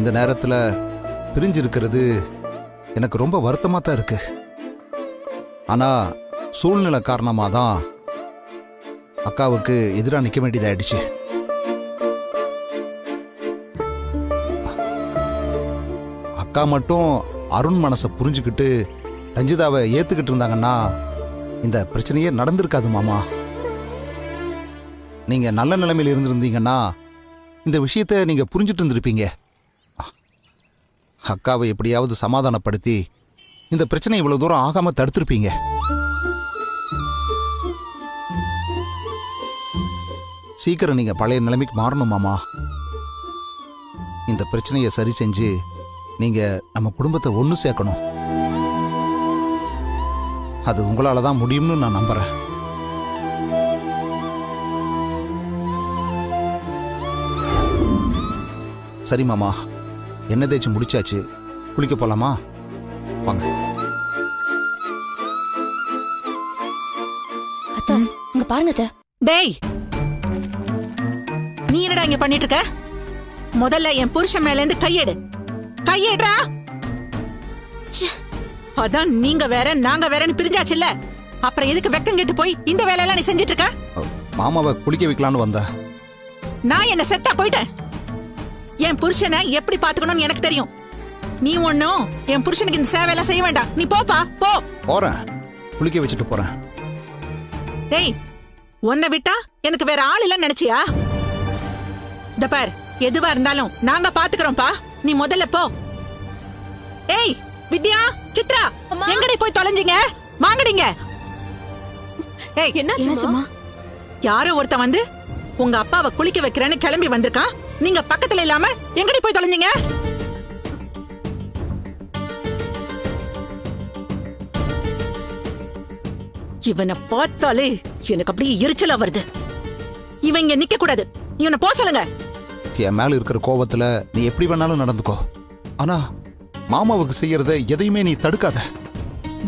இந்த நேரத்துல பிரிஞ்சிருக்கிறது எனக்கு ரொம்ப வருத்தமா தான் இருக்கு. ஆனா சூழ்நிலை காரணமாக தான் அக்காவுக்கு எதிராக நிற்க வேண்டியதாயிடுச்சு. அக்கா மட்டும் அருண் மனசை புரிஞ்சுக்கிட்டு ரஞ்சிதாவை ஏத்துக்கிட்டு இருந்தாங்கன்னா இந்த பிரச்சனையே நடந்திருக்காது மாமா. நீங்க நல்ல நிலைமையில் இருந்திருந்தீங்கன்னா இந்த விஷயத்தை நீங்க புரிஞ்சுட்டு இருந்திருப்பீங்க. அக்காவை எப்படியாவது சமாதானப்படுத்தி இந்த பிரச்சனை இவ்வளவு தூரம் ஆகாம தடுத்திருப்பீங்க. சீக்கிரம் நீங்க பழைய நிலைமைக்கு மாறணும் மாமா. இந்த பிரச்சனையை சரி செஞ்சு நீங்க நம்ம குடும்பத்தை ஒன்று சேர்க்கணும். அது உங்களால தான் முடியும்னு நான் நம்புறேன். சரி மாமா, எண்ணெய் தேய்ச்சி முடிச்சாச்சு, குளிக்க போலாமா? வாங்க. அத்தை, அங்க பாருங்க அத்தை. டேய், நீ என்னடா இங்க பண்ணிட்டு இருக்க? முதல்ல என் புருஷன் மேல இருந்து கையெடு. கையெடுறா. அதான் நீங்க வேற நாங்க வேறன்னு பிரிஞ்சாச்சுல்ல, அப்புறம் எதுக்கு வெக்கம் கெட்டு போய் இந்த வேலையெல்லாம் நீ செஞ்சிட்டு இருக்க? மாமாவை குளிக்க வைக்கலான்னு வந்தா. நான் என்ன செத்தா போயிட்டேன். என் புருஷனை எப்படி பாத்துக்கணும்னு எனக்கு தெரியும். நீ ஒண்ணும் என் புருஷனுக்கு இந்த சேவையெல்லாம் செய்ய வேண்டாம். நீ போப்பா, போ. போறேன், குளிக்க வச்சுட்டு போறேன். டேய், உன்னை விட்டா எனக்கு வேற ஆள் இல்லன்னு நினைச்சியா? இந்த பார், எதுவா இருந்தாலும் நாங்க பாத்துக்கிறோம்ப்பா. நீ முதல்ல போ. ஏய் வித்யா, சித்ரா, எங்கடி போய் தொலைஞ்சிங்க? வாங்கடிங்க. ஏய், என்னாச்சுமா? யாரோ ஒருத்த வந்து உங்க அப்பாவை குளிக்க வைக்கிறேன்னு கிளம்பி வந்திருக்கான். நீங்க பக்கத்துல இல்லாம எங்கடி போய் தொலைஞ்சிங்க? இவனை பார்த்தாலே எனக்கு அப்படியே எரிச்சலா வருது. இவன் இங்க நிக்க கூடாது. இவனை போ சொல்லுங்க. என் மேல இருக்கிற கோபத்துல நீ எப்படி வேணாலும் நடந்துக்கோ. ஆனா மாமாவுக்கு செய்யறத எதையுமே நீ தடுக்காத.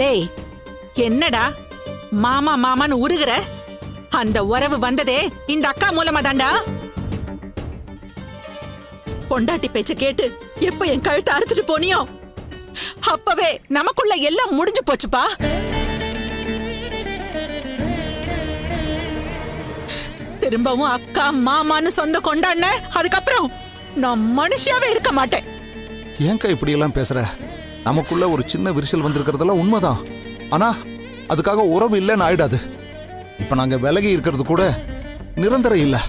டேய், என்னடா மாமா மாமான்னு உருகுற? அந்த உறவு வந்ததே இந்த அக்கா மூலமா தாண்டா. பொண்டாட்டி பேச்ச கேட்டு எப்ப என் கழுத்தை அறுத்துட்டு போனியோ அப்பவே நமக்குள்ள எல்லாம் முடிஞ்சு போச்சுப்பா. திரும்பவும் அக்கா மாமான்னு சொந்த கொண்டாடின, அதுக்கப்புறம் நான் மனுஷியாவே இருக்க மாட்டேன். ஏன்க்கா இப்படி எல்லாம் பேசுற? நமக்குள்ள ஒரு சின்ன விரிசல் வந்திருக்கிறதெல்லாம் உண்மைதான். ஆனா அதுக்காக உறவு இல்லைன்னு ஆயிடாது. இப்ப நாங்க விலகி இருக்கிறது கூட நிரந்தரம் இல்லை.